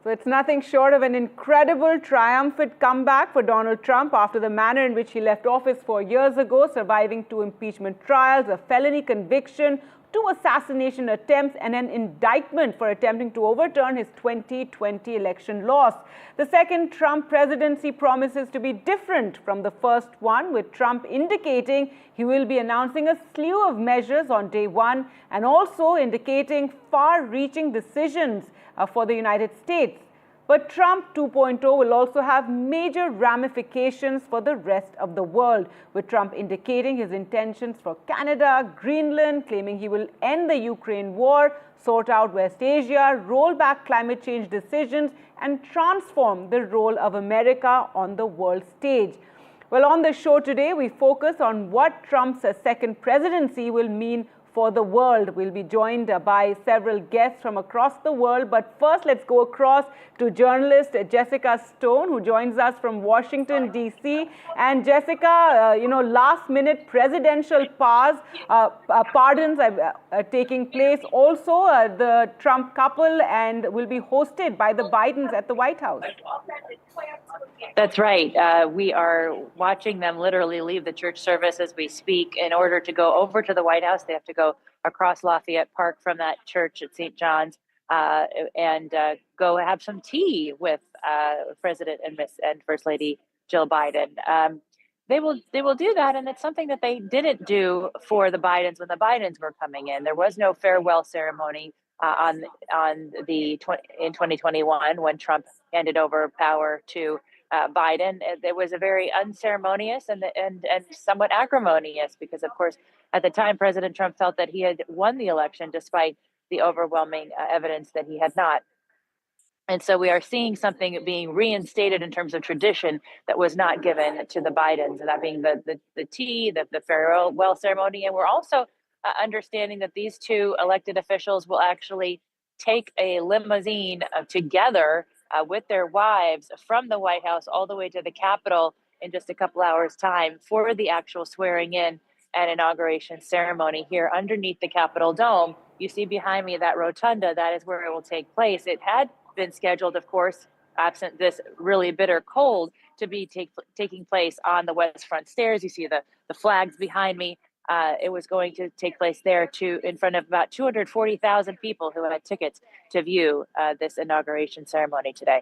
It's nothing short of an incredible, triumphant comeback for Donald Trump after the manner in which he left office 4 years ago, surviving 2 impeachment trials, a felony conviction, 2 assassination attempts, and an indictment for attempting to overturn his 2020 election loss. The second Trump presidency promises to be different from the first one, with Trump indicating he will be announcing a slew of measures on day one and also indicating far-reaching decisions for the United States. But Trump 2.0 will also have major ramifications for the rest of the world, with Trump indicating his intentions for Canada, Greenland, claiming he will end the Ukraine war, sort out West Asia, roll back climate change decisions, and transform the role of America on the world stage. Well, on the show today, we focus on what Trump's second presidency will mean for the world. We'll be joined by several guests from across the world. But first, let's go across to journalist Jessica Stone, who joins us from Washington, D.C. And Jessica, last-minute presidential pardons are taking place. Also, the Trump couple and will be hosted by the Bidens at the White House. That's right. We are watching them literally leave the church service as we speak. In order to go over to the White House, they have to go across Lafayette Park from that church at St. John's and go have some tea with President and First Lady Jill Biden. They will do that, and it's something that they didn't do for the Bidens when the Bidens were coming in. There was no farewell ceremony in 2021 when Trump handed over power to Biden. It was a very unceremonious and somewhat acrimonious because, of course, at the time, President Trump felt that he had won the election despite the overwhelming evidence that he had not. And so we are seeing something being reinstated in terms of tradition that was not given to the Bidens, and that being the tea, the farewell ceremony. And we're also understanding that these 2 elected officials will actually take a limousine together with their wives from the White House all the way to the Capitol in just a couple hours' time for the actual swearing in and inauguration ceremony here underneath the Capitol Dome. You see behind me that rotunda, that is where it will take place. It had been scheduled, of course, absent this really bitter cold, to be taking place on the West Front stairs. You see the flags behind me. It was going to take place there in front of about 240,000 people who had tickets to view this inauguration ceremony today.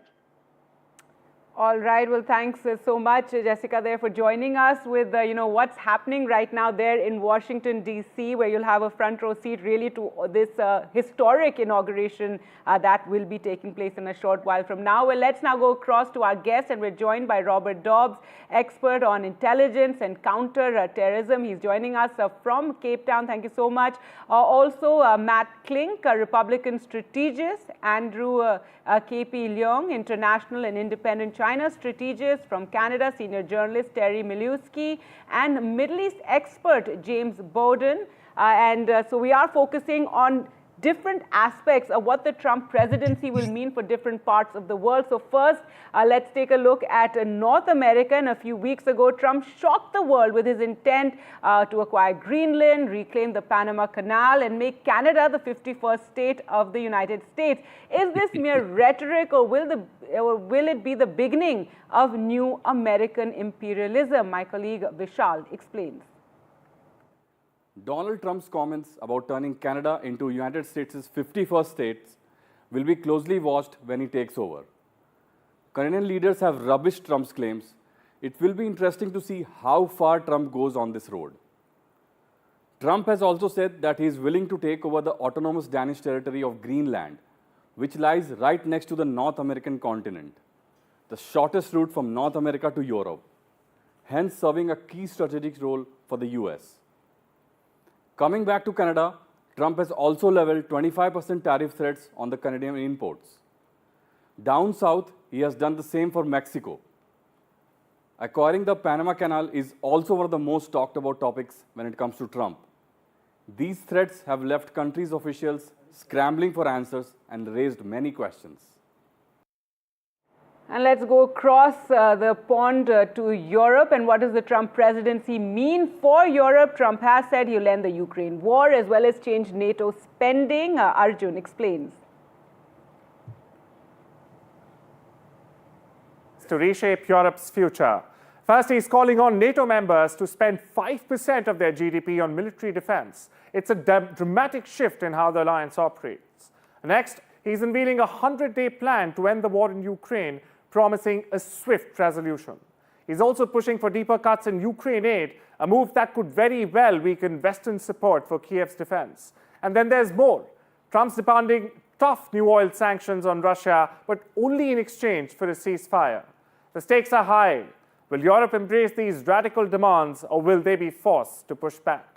All right. Well, thanks so much, Jessica, there for joining us with, what's happening right now there in Washington, D.C., where you'll have a front row seat really to this historic inauguration that will be taking place in a short while from now. Well, let's now go across to our guest, and we're joined by Robert Dobbs, expert on intelligence and counter-terrorism. He's joining us from Cape Town. Thank you so much. Also, Matt Clink, a Republican strategist, Andrew K.P. Leong, international and independent China strategist from Canada, senior journalist Terry Milewski, and Middle East expert James Bordon. So we are focusing on different aspects of what the Trump presidency will mean for different parts of the world. So first, let's take a look at North America. And a few weeks ago, Trump shocked the world with his intent to acquire Greenland, reclaim the Panama Canal, and make Canada the 51st state of the United States. Is this mere rhetoric, or will it be the beginning of new American imperialism? My colleague Vishal explains. Donald Trump's comments about turning Canada into United States' 51st states will be closely watched when he takes over. Canadian leaders have rubbished Trump's claims. It will be interesting to see how far Trump goes on this road. Trump has also said that he is willing to take over the autonomous Danish territory of Greenland, which lies right next to the North American continent, the shortest route from North America to Europe, hence serving a key strategic role for the US. Coming back to Canada, Trump has also leveled 25% tariff threats on the Canadian imports. Down south, he has done the same for Mexico. Acquiring the Panama Canal is also one of the most talked about topics when it comes to Trump. These threats have left countries' officials scrambling for answers and raised many questions. And let's go across the pond to Europe. And what does the Trump presidency mean for Europe? Trump has said he'll end the Ukraine war as well as change NATO spending. Arjun explains. to reshape Europe's future. First, he's calling on NATO members to spend 5% of their GDP on military defense. It's a dramatic shift in how the alliance operates. Next, he's unveiling a 100-day plan to end the war in Ukraine, promising a swift resolution. He's also pushing for deeper cuts in Ukraine aid, a move that could very well weaken Western support for Kiev's defense. And then there's more. Trump's demanding tough new oil sanctions on Russia, but only in exchange for a ceasefire. The stakes are high. Will Europe embrace these radical demands, or will they be forced to push back?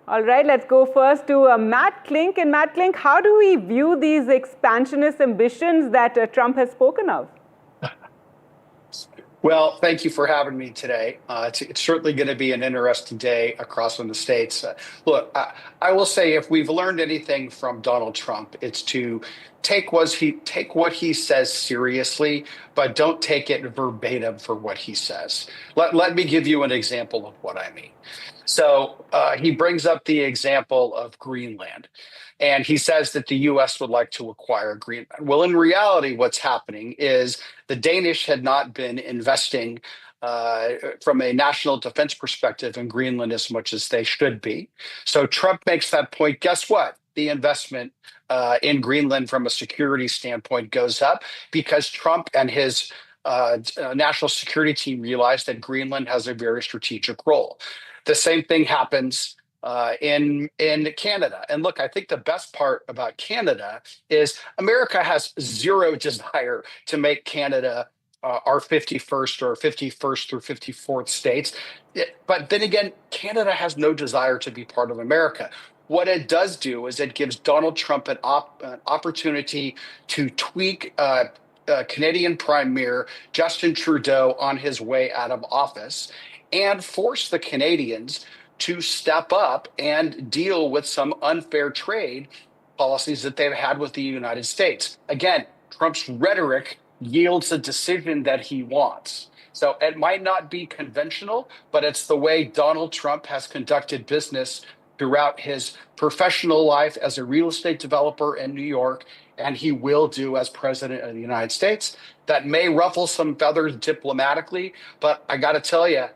All right, let's go first to Matt Clink. And Matt Clink, how do we view these expansionist ambitions that Trump has spoken of? Well, thank you for having me today. It's certainly going to be an interesting day across in the States. Look, I will say if we've learned anything from Donald Trump, it's to take what he says seriously, but don't take it verbatim for what he says. Let me give you an example of what I mean. So he brings up the example of Greenland. And he says that the U.S. would like to acquire Greenland. Well, in reality, what's happening is the Danish had not been investing from a national defense perspective in Greenland as much as they should be. So Trump makes that point. Guess what? The investment in Greenland from a security standpoint goes up because Trump and his national security team realized that Greenland has a very strategic role. The same thing happens in Canada. And look, I think the best part about Canada is America has zero desire to make Canada our 51st or 51st through 54th states. But then again, Canada has no desire to be part of America. What it does do is it gives Donald Trump an opportunity to tweak Canadian Premier Justin Trudeau on his way out of office and force the Canadians to step up and deal with some unfair trade policies that they've had with the United States. Again, Trump's rhetoric yields a decision that he wants. So it might not be conventional, but it's the way Donald Trump has conducted business throughout his professional life as a real estate developer in New York, and he will do as president of the United States. That may ruffle some feathers diplomatically, but I got to tell you,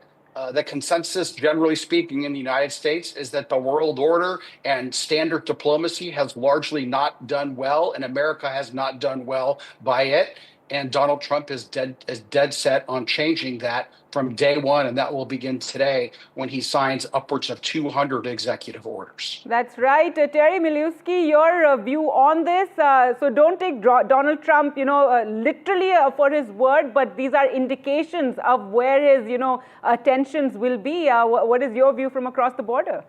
the consensus, generally speaking, in the United States is that the world order and standard diplomacy has largely not done well, and America has not done well by it. And Donald Trump is dead set on changing that from day one, and that will begin today when he signs upwards of 200 executive orders. That's right. Terry Milewski, your view on this. So don't take Donald Trump, literally for his word, but these are indications of where his, tensions will be. What is your view from across the border?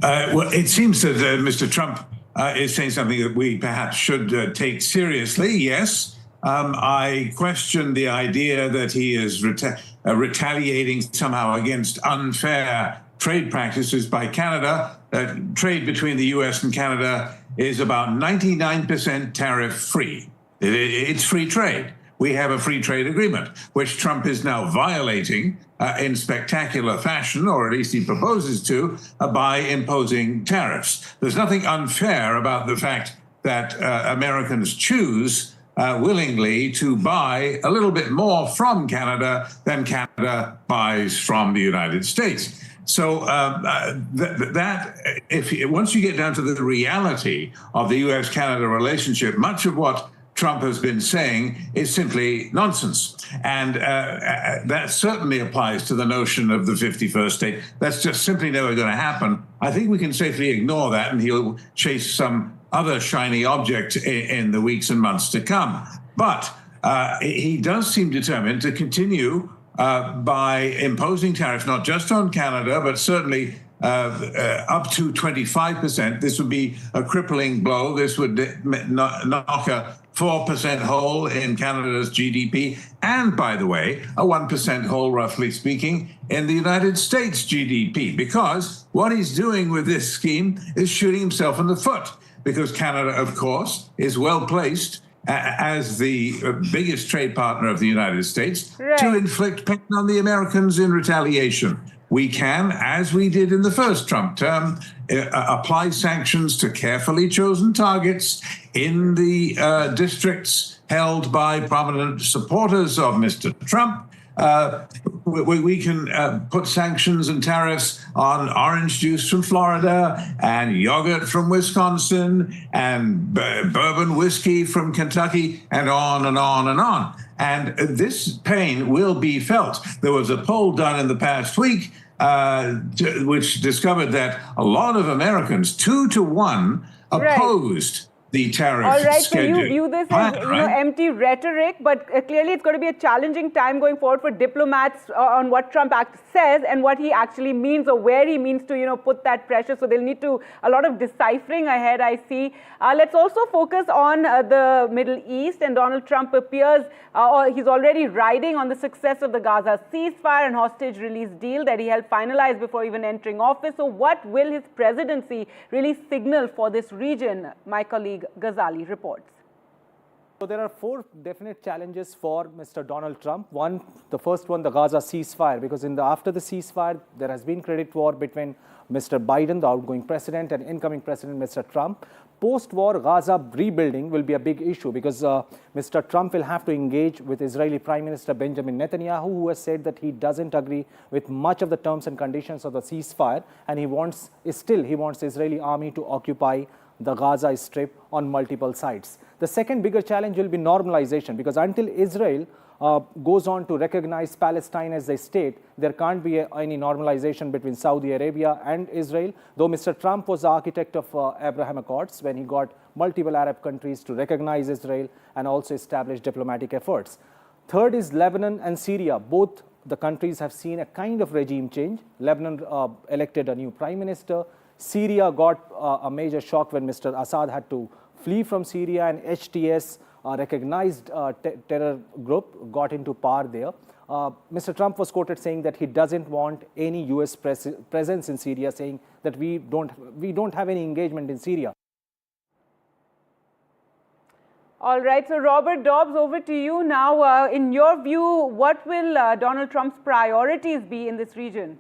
Well, it seems that Mr. Trump is saying something that we perhaps should take seriously, yes. I question the idea that he is retaliating somehow against unfair trade practices by Canada. Trade between the U.S. and Canada is about 99% tariff-free. It's free trade. We have a free trade agreement, which Trump is now violating in spectacular fashion, or at least he proposes to, by imposing tariffs. There's nothing unfair about the fact that Americans choose willingly to buy a little bit more from Canada than Canada buys from the United States. So once you get down to the reality of the U.S.-Canada relationship, much of what Trump has been saying is simply nonsense. And that certainly applies to the notion of the 51st state. That's just simply never going to happen. I think we can safely ignore that, and he'll chase some other shiny object in the weeks and months to come. But he does seem determined to continue by imposing tariffs, not just on Canada, but certainly up to 25%. This would be a crippling blow. This would knock a 4% hole in Canada's GDP, and, by the way, a 1% hole, roughly speaking, in the United States GDP, because what he's doing with this scheme is shooting himself in the foot, because Canada, of course, is well placed as the biggest trade partner of the United States to inflict pain on the Americans in retaliation. we can, as we did in the first Trump term, apply sanctions to carefully chosen targets in the districts held by prominent supporters of Mr. Trump. We can put sanctions and tariffs on orange juice from Florida and yogurt from Wisconsin and bourbon whiskey from Kentucky and on and on and on. And this pain will be felt. There was a poll done in the past week which discovered that a lot of Americans, 2 to 1, opposed the tariff All right, schedule. so you view this as empty rhetoric, but clearly it's going to be a challenging time going forward for diplomats on what Trump says and what he actually means, or where he means to put that pressure. So they'll need to a lot of deciphering ahead, I see. Let's also focus on the Middle East, and Donald Trump appears he's already riding on the success of the Gaza ceasefire and hostage release deal that he helped finalize before even entering office. So what will his presidency really signal for this region? My colleague Ghazali reports. So there are 4 definite challenges for Mr. Donald Trump. The first one, the Gaza ceasefire, because after the ceasefire, there has been credit war between Mr. Biden, the outgoing president, and incoming president, Mr. Trump. Post-war Gaza rebuilding will be a big issue because Mr. Trump will have to engage with Israeli Prime Minister Benjamin Netanyahu, who has said that he doesn't agree with much of the terms and conditions of the ceasefire, and he wants the Israeli army to occupy the Gaza Strip on multiple sites. The second bigger challenge will be normalization, because until Israel goes on to recognize Palestine as a state, there can't be any normalization between Saudi Arabia and Israel, though Mr. Trump was the architect of Abraham Accords when he got multiple Arab countries to recognize Israel and also establish diplomatic efforts. Third is Lebanon and Syria. Both the countries have seen a kind of regime change. Lebanon elected a new prime minister. Syria got a major shock when Mr. Assad had to flee from Syria, and HTS, recognized terror group, got into power there. Mr. Trump was quoted saying that he doesn't want any US presence in Syria, saying that we don't have any engagement in Syria. All right, so Robert Dobbs, over to you now. In your view, what will Donald Trump's priorities be in this region?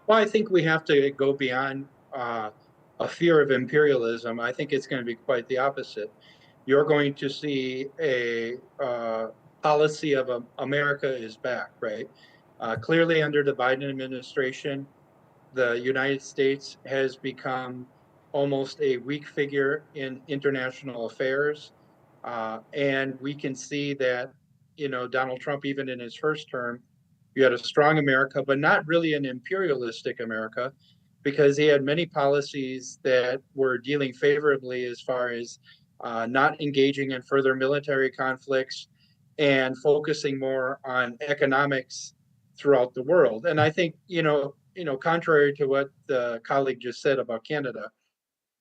Well, I think we have to go beyond a fear of imperialism. I think it's going to be quite the opposite. You're going to see a policy of America is back, right? Clearly, under the Biden administration, the United States has become almost a weak figure in international affairs. And we can see that, Donald Trump, even in his first term, you had a strong America, but not really an imperialistic America, because he had many policies that were dealing favorably as far as not engaging in further military conflicts and focusing more on economics throughout the world. And I think, contrary to what the colleague just said about Canada,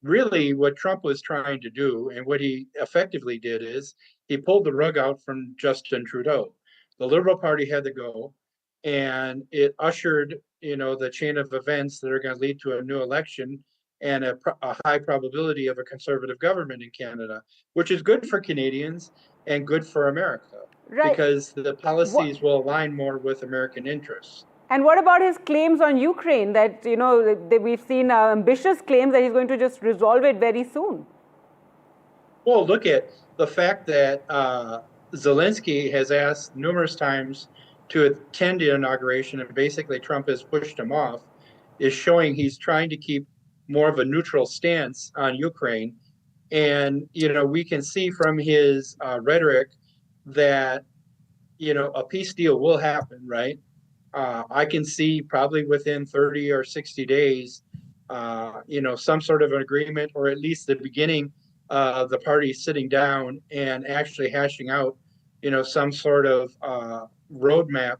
really what Trump was trying to do and what he effectively did is he pulled the rug out from Justin Trudeau. The Liberal Party had to go, and it ushered, the chain of events that are going to lead to a new election and a high probability of a conservative government in Canada, which is good for Canadians and good for America, right? Because the policies will align more with American interests. And what about his claims on Ukraine that, we've seen ambitious claims that he's going to just resolve it very soon? Well, look at the fact that Zelensky has asked numerous times to attend the inauguration, and basically Trump has pushed him off, is showing he's trying to keep more of a neutral stance on Ukraine. And, we can see from his rhetoric that, a peace deal will happen, right? I can see probably within 30 or 60 days, some sort of an agreement, or at least the beginning of the parties sitting down and actually hashing out, some sort of roadmap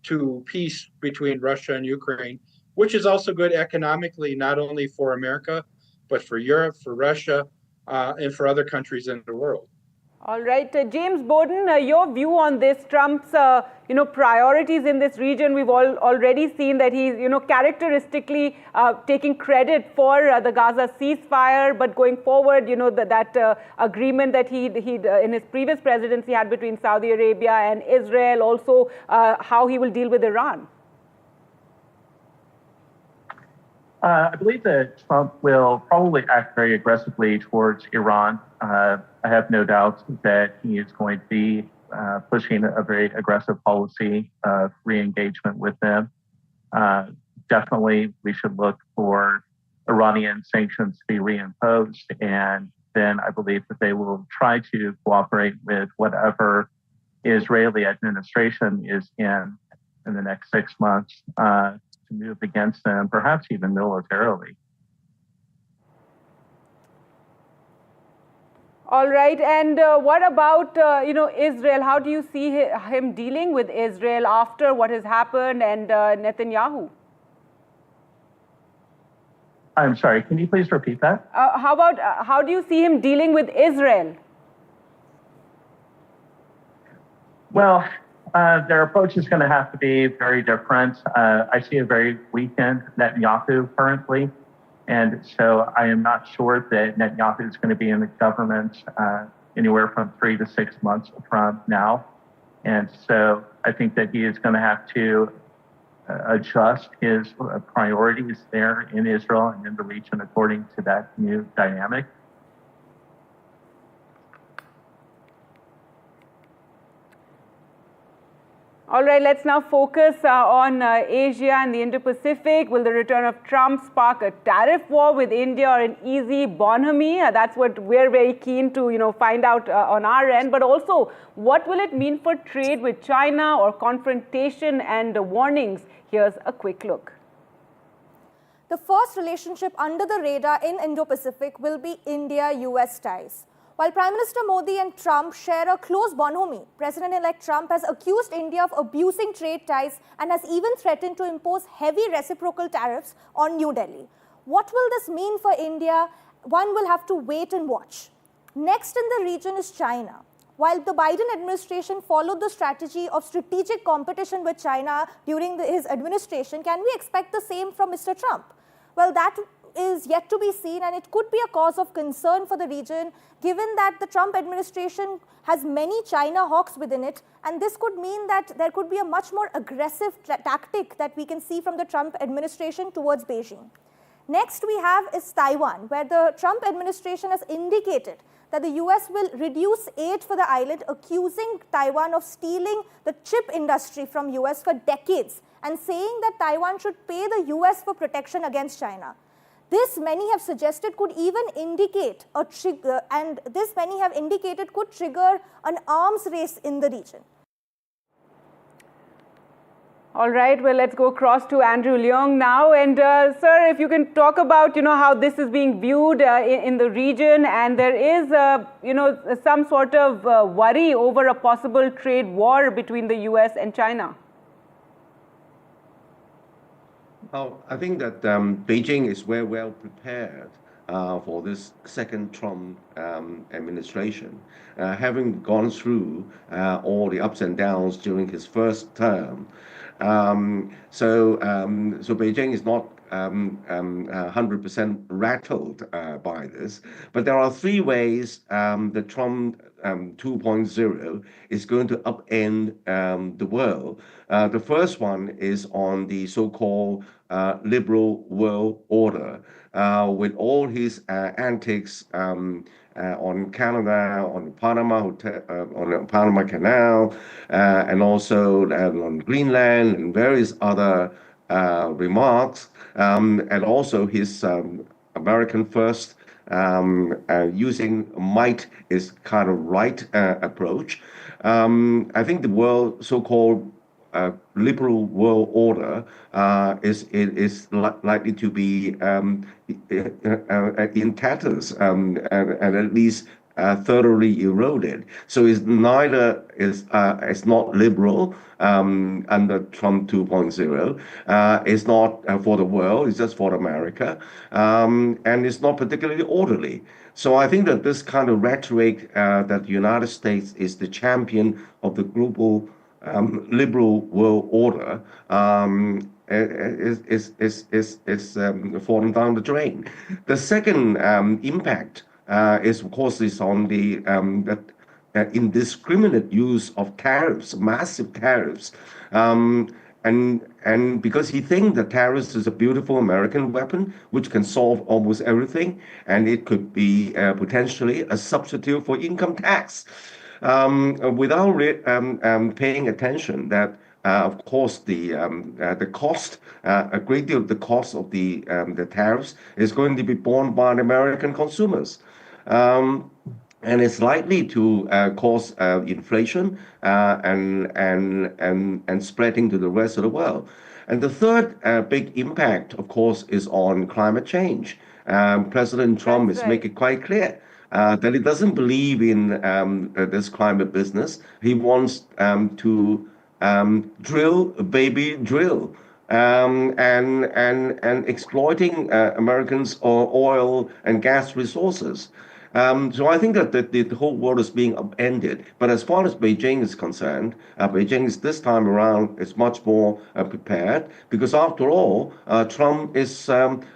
to peace between Russia and Ukraine, which is also good economically, not only for America, but for Europe, for Russia, and for other countries in the world. All right, James Bordon, your view on this, Trump's, priorities in this region. We've already seen that he's, characteristically taking credit for the Gaza ceasefire, but going forward, that agreement that he in his previous presidency had between Saudi Arabia and Israel, also how he will deal with Iran. I believe that Trump will probably act very aggressively towards Iran. I have no doubt that he is going to be pushing a very aggressive policy of re-engagement with them. Definitely, we should look for Iranian sanctions to be reimposed, and then I believe that they will try to cooperate with whatever Israeli administration is in the next 6 months to move against them, perhaps even militarily. All right, and what about Israel? How do you see him dealing with Israel after what has happened and Netanyahu? I'm sorry, can you please repeat that? How do you see him dealing with Israel? Well, their approach is going to have to be very different. I see a very weakened Netanyahu currently, and so I am not sure that Netanyahu is going to be in the government anywhere from 3 to 6 months from now. And so I think that he is going to have to adjust his priorities there in Israel and in the region according to that new dynamic. All right, let's now focus on Asia and the Indo-Pacific. Will the return of Trump spark a tariff war with India or an easy bonhomie? That's what we're very keen to, find out on our end. But also, what will it mean for trade with China or confrontation and warnings? Here's a quick look. The first relationship under the radar in Indo-Pacific will be India-US ties. While Prime Minister Modi and Trump share a close bonhomie, President-elect Trump has accused India of abusing trade ties and has even threatened to impose heavy reciprocal tariffs on New Delhi. What will this mean for India? One will have to wait and watch. Next in the region is China. While the Biden administration followed the strategy of strategic competition with China during his administration, can we expect the same from Mr. Trump? Well, that is yet to be seen, and it could be a cause of concern for the region, given that the Trump administration has many China hawks within it, and this could mean that there could be a much more aggressive tactic that we can see from the Trump administration towards Beijing. Next we have is Taiwan, where the Trump administration has indicated that the US will reduce aid for the island, accusing Taiwan of stealing the chip industry from US for decades, and saying that Taiwan should pay the US for protection against China. This, many have suggested, could even indicate a trigger, and this many have indicated could trigger an arms race in the region. All right, well, let's go across to Andrew Leong now. And sir, if you can talk about, how this is being viewed in the region, and there is, some sort of worry over a possible trade war between the US and China. Well, I think that Beijing is very well prepared for this second Trump administration, having gone through all the ups and downs during his first term. So Beijing is not 100% rattled by this, but there are three ways the Trump 2.0 is going to upend the world. The first one is on the so-called liberal world order, with all his antics on Canada, on the Panama Canal, and also on Greenland and various other remarks, and also his American first, using might is kind of right approach. I think the world so-called liberal world order is likely to be in tatters and at least thoroughly eroded. So it's neither it's not liberal under Trump 2.0. It's not for the world. It's just for America, and it's not particularly orderly. So I think that this kind of rhetoric that the United States is the champion of the global liberal world order is falling down the drain. The second impact is, of course, on the indiscriminate use of tariffs, massive tariffs. and because he thinks that tariffs is a beautiful American weapon which can solve almost everything, and it could be potentially a substitute for income tax. Without paying attention that, of course, the cost, a great deal of the cost of the tariffs is going to be borne by the American consumers. And it's likely to cause inflation and spreading to the rest of the world. And the third big impact, of course, is on climate change. President Trump is making it quite clear that he doesn't believe in this climate business. He wants to drill, baby, drill. And exploiting Americans' oil and gas resources. So I think that the whole world is being upended. But as far as Beijing is concerned, Beijing is this time around is much more prepared because after all, Trump is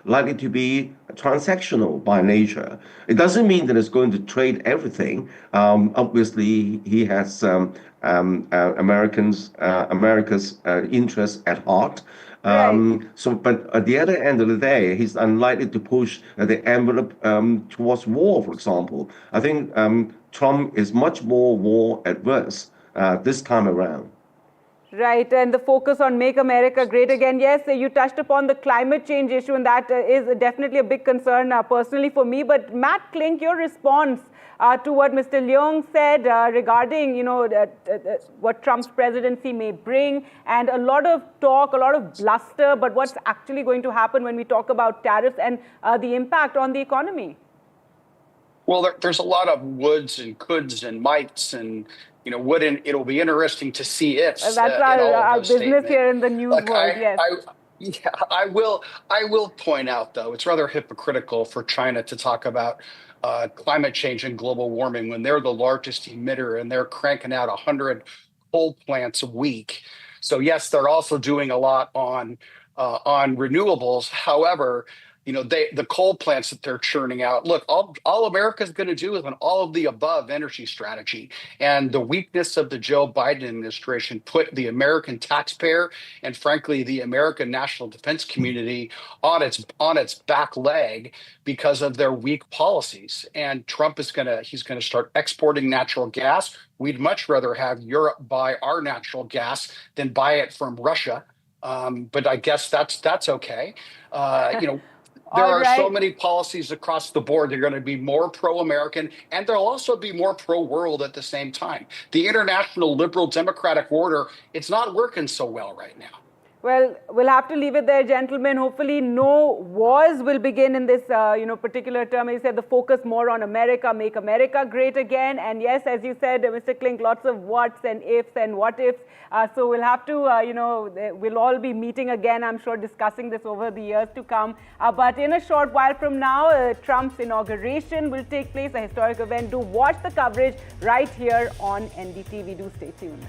likely to be transactional by nature. It doesn't mean that it's going to trade everything. Obviously, he has America's interests at heart. But at the other end of the day, he's unlikely to push the envelope towards war, for example. I think Trump is much more war adverse this time around. Right, and the focus on Make America Great Again. Yes, you touched upon the climate change issue, and that is definitely a big concern personally for me. But Matt Clink, your response to what Mr. Leong said regarding, what Trump's presidency may bring, and a lot of talk, a lot of bluster, but what's actually going to happen when we talk about tariffs and the impact on the economy? Well, there's a lot of woulds and coulds and mights and it'll be interesting to see ifs. That's our business statements here in the news world. Yes. I will point out, though, it's rather hypocritical for China to talk about climate change and global warming when they're the largest emitter and they're cranking out 100 coal plants a week. So yes, they're also doing a lot on renewables. However, the coal plants that they're churning out. Look, all America's going to do is an all of the above energy strategy. And the weakness of the Joe Biden administration put the American taxpayer and, frankly, the American national defense community on its back leg because of their weak policies. And Trump is going to start exporting natural gas. We'd much rather have Europe buy our natural gas than buy it from Russia. But I guess that's okay. There are so many policies across the board. They're going to be more pro-American, and they'll also be more pro-world at the same time. The international liberal democratic order, it's not working so well right now. Well, we'll have to leave it there, gentlemen. Hopefully no wars will begin in this particular term. As you said, the focus more on America, make America great again. And yes, as you said, Mr. Clink, lots of whats and ifs and what ifs. So we'll have to, we'll all be meeting again, I'm sure, discussing this over the years to come. But in a short while from now, Trump's inauguration will take place, a historic event. Do watch the coverage right here on NDTV. Do stay tuned.